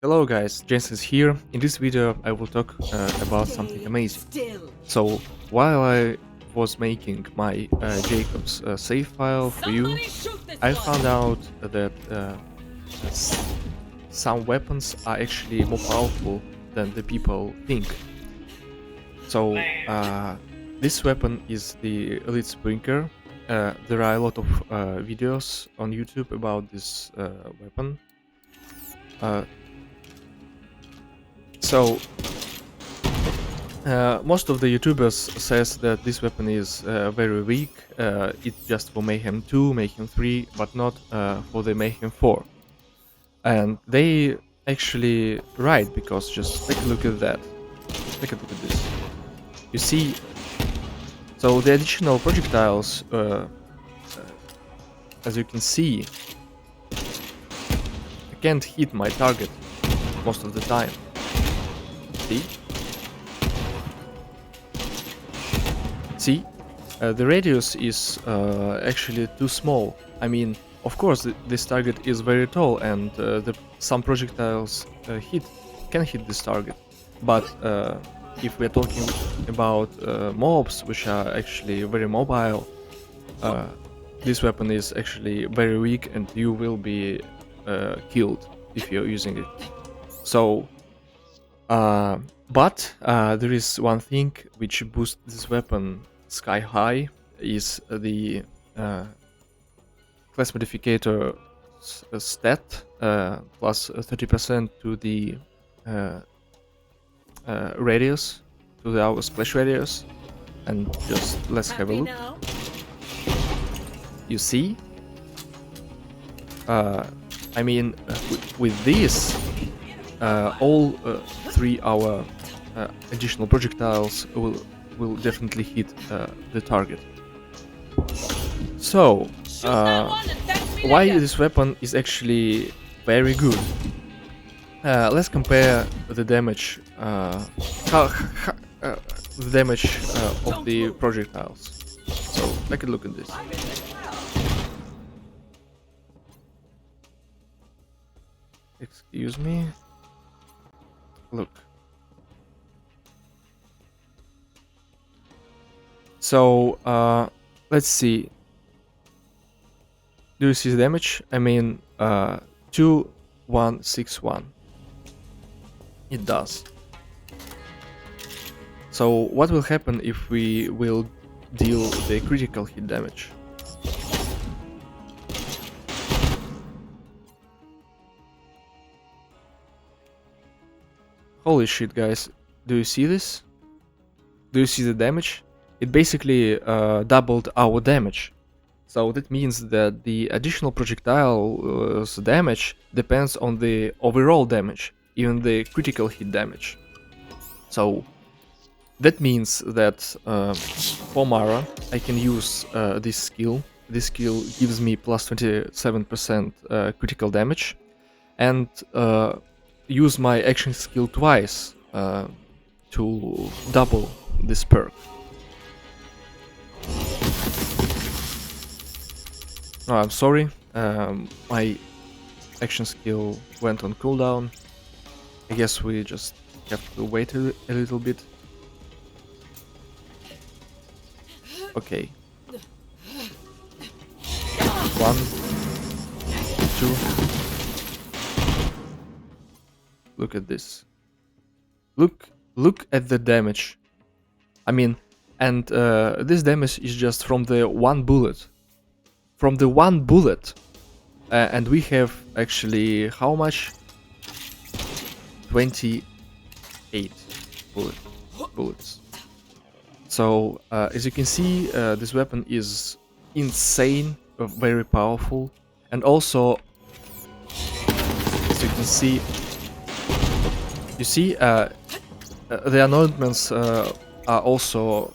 Hello guys, James is here. In this video I will talk about something amazing. So while I was making my Jacob's save file for you, I found out that s- some weapons are actually more powerful than the people think. So this weapon is the Elite Sprinker. There are a lot of videos on YouTube about this weapon. So most of the YouTubers says that this weapon is very weak. It's just for Mayhem 2, Mayhem 3, but not for the Mayhem 4. And they actually right, because just take a look at that. Take a look at this. You see, so the additional projectiles, as you can see, I can't hit my target most of the time. See? See? The radius is actually too small. I mean, of course, this target is very tall, and some projectiles can hit this target. But if we're talking about mobs, which are actually very mobile, this weapon is actually very weak, and you will be killed if you're using it. So, but there is one thing which boosts this weapon sky high, is the class modificator stat plus 30% to the radius, to our splash radius. And just let's have a look. You see, I mean, with this, all three our additional projectiles will definitely hit the target. So, why this weapon is actually very good? Let's compare the damage, the damage of the projectiles. So, take a look at this. Excuse me. Look. So, let's see. Do you see the damage? I mean, 2161. It does. So, what will happen if we will deal the critical hit damage? Holy shit, guys. Do you see this? Do you see the damage? It basically doubled our damage. So that means that the additional projectile's damage depends on the overall damage, even the critical hit damage. So that means that for Mara, I can use this skill. This skill gives me plus 27% critical damage, and use my action skill twice to double this perk. Oh, I'm sorry, my action skill went on cooldown. I guess we just have to wait a little bit. Okay. 1, 2. Look at this. Look at the damage. I mean, and this damage is just from the one bullet. From the one bullet. And we have actually how much? 28 bullets. So as you can see, this weapon is insane, very powerful, and also, as you can see, the anointments are also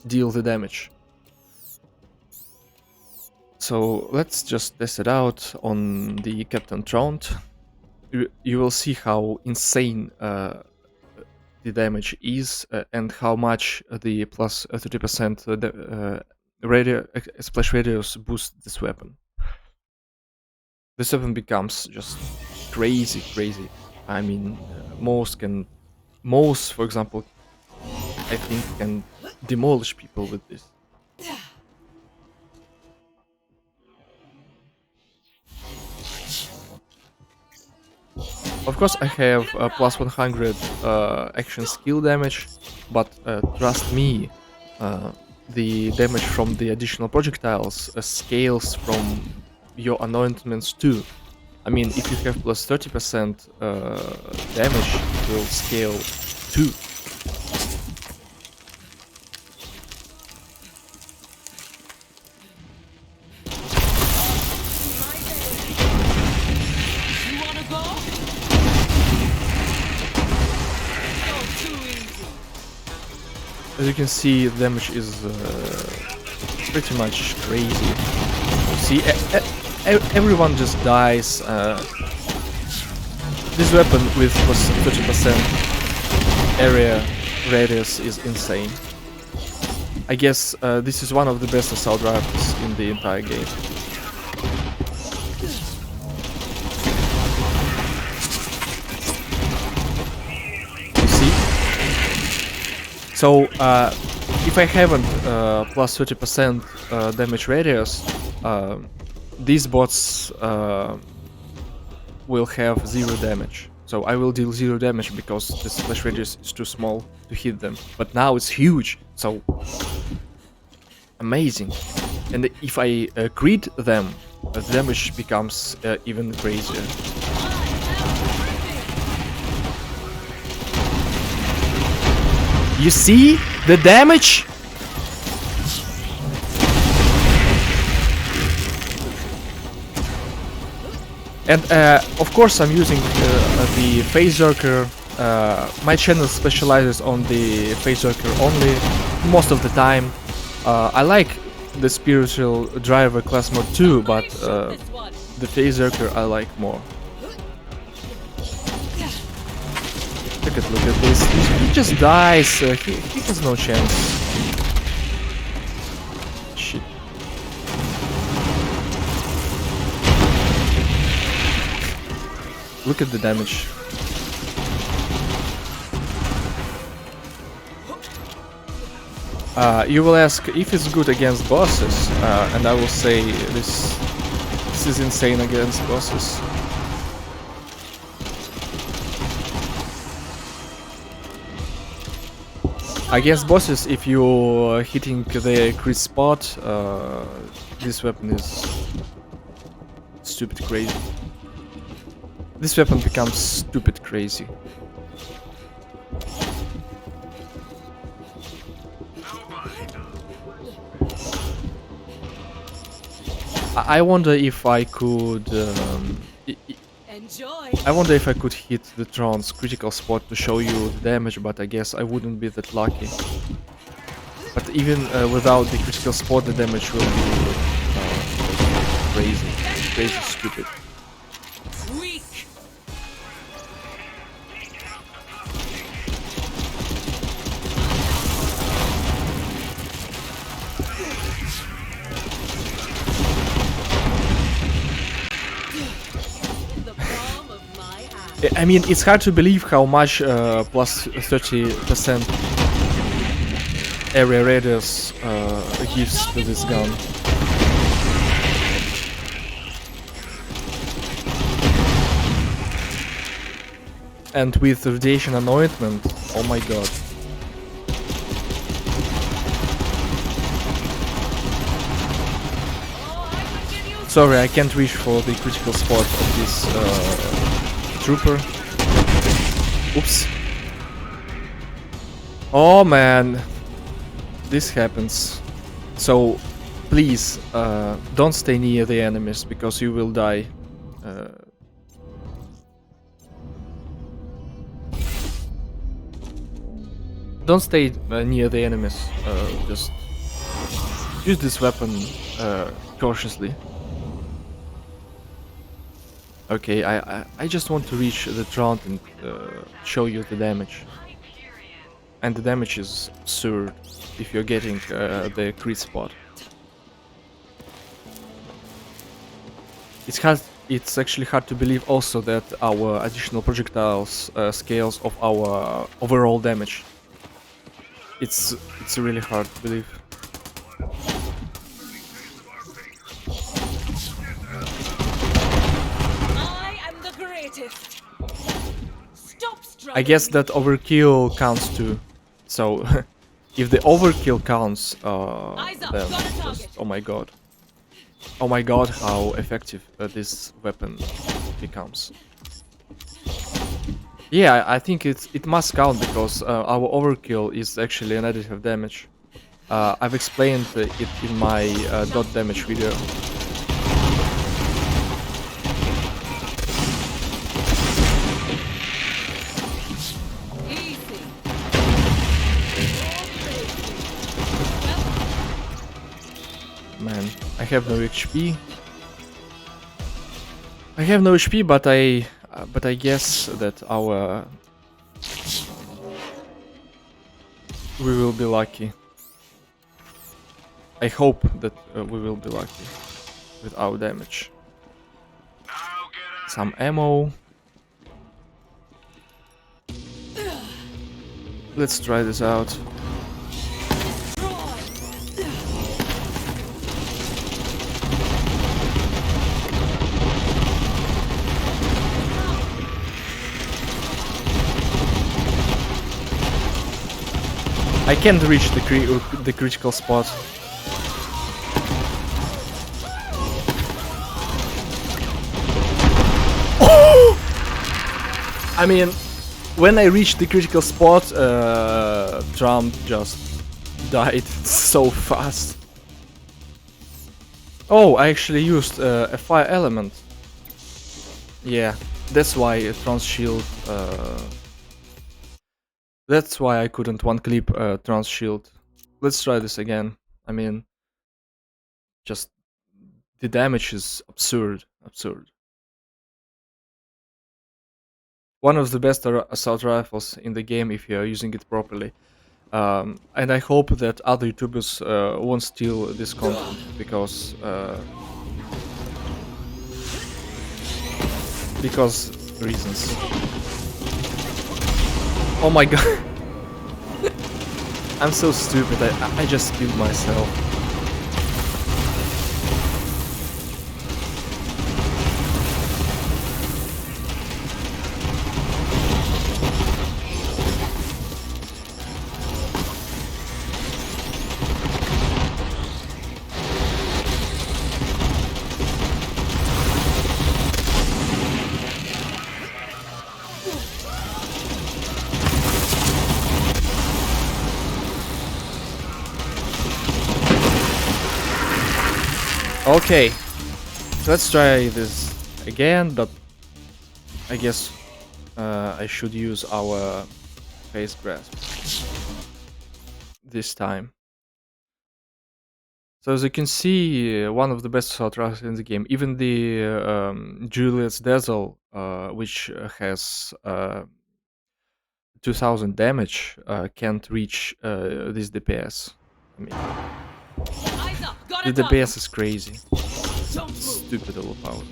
deal the damage. So let's just test it out on the Captain Trond. You will see how insane the damage is, and how much the plus 30% splash radius boost this weapon. This weapon becomes just crazy, crazy. I mean, most, for example, I think can demolish people with this. Of course, I have plus 100 action skill damage, but trust me, the damage from the additional projectiles scales from your anointments too. I mean, if you have plus 30% damage, it will scale too. As you can see, the damage is pretty much crazy. See, everyone just dies. This weapon with plus 30% area radius is insane. I guess this is one of the best assault rifles in the entire game. You see? So, if I haven't plus 30% damage radius, these bots will have 0 damage. So I will deal 0 damage because the splash radius is too small to hit them. But now it's huge, so amazing. And if I crit them, the damage becomes even crazier. You see the damage? And of course I'm using the Phase Zerker. My channel specializes on the Phase Zerker only, most of the time. I like the Spiritual Driver class mod too, but the Phase Zerker I like more. Look at this. He just dies. He has no chance. Shit. Look at the damage. You will ask if it's good against bosses, and I will say this is insane against bosses. Against bosses, if you're hitting the crit spot, this weapon is stupid crazy. This weapon becomes stupid crazy. I wonder if I could. I wonder if I could hit the Tron's critical spot to show you the damage, but I guess I wouldn't be that lucky. But even without the critical spot, the damage will be crazy stupid. I mean, it's hard to believe how much plus 30% area radius gives to this gun. And with radiation anointment, oh my god. Sorry, I can't reach for the critical spot of this trooper. Oops. Oh man, this happens. So please don't stay near the enemies because you will die. Don't stay near the enemies. Just use this weapon cautiously. Okay, I just want to reach the Tron and show you the damage. And the damage is absurd if you're getting the crit spot. it's actually hard to believe also that our additional projectiles scales of our overall damage. It's really hard to believe. I am the greatest. Stop struggling. I guess that overkill counts too. So if the overkill counts, then just, oh my god. Oh my god, how effective this weapon becomes. Yeah, I think it must count because our overkill is actually an additive damage. I've explained it in my dot damage video. Easy. Man, I have no HP. I have no HP, but I guess that our we will be lucky. I hope that we will be lucky with our damage. Some ammo. Let's try this out. I can't reach the critical spot. I mean, when I reached the critical spot, Trump just died so fast. Oh, I actually used a fire element. Yeah, that's why Trans Shield. That's why I couldn't one clip Trans Shield. Let's try this again. I mean, just the damage is absurd. One of the best assault rifles in the game if you are using it properly. And I hope that other YouTubers won't steal this content because reasons. Oh my god. I'm so stupid. I just killed myself. Okay, let's try this again, but I guess I should use our face grasp this time. So as you can see, one of the best assault rifles in the game. Even the Juliet's Dazzle, which has 2000 damage, can't reach this DPS. I mean, the DPS is crazy. It's stupid overpowered.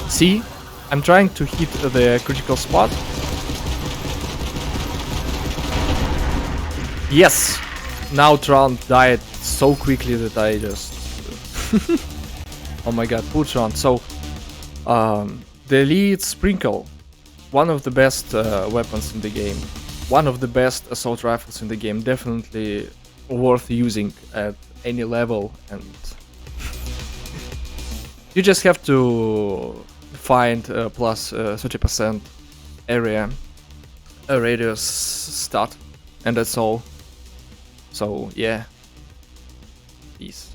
See? I'm trying to hit the critical spot. Yes! Now Tron died so quickly that I just... oh my god, poor Tron. So, the Elite Sprinkle, one of the best weapons in the game. One of the best assault rifles in the game. Definitely worth using at any level, and you just have to find plus 30% area radius stat, and that's all. So yeah, peace.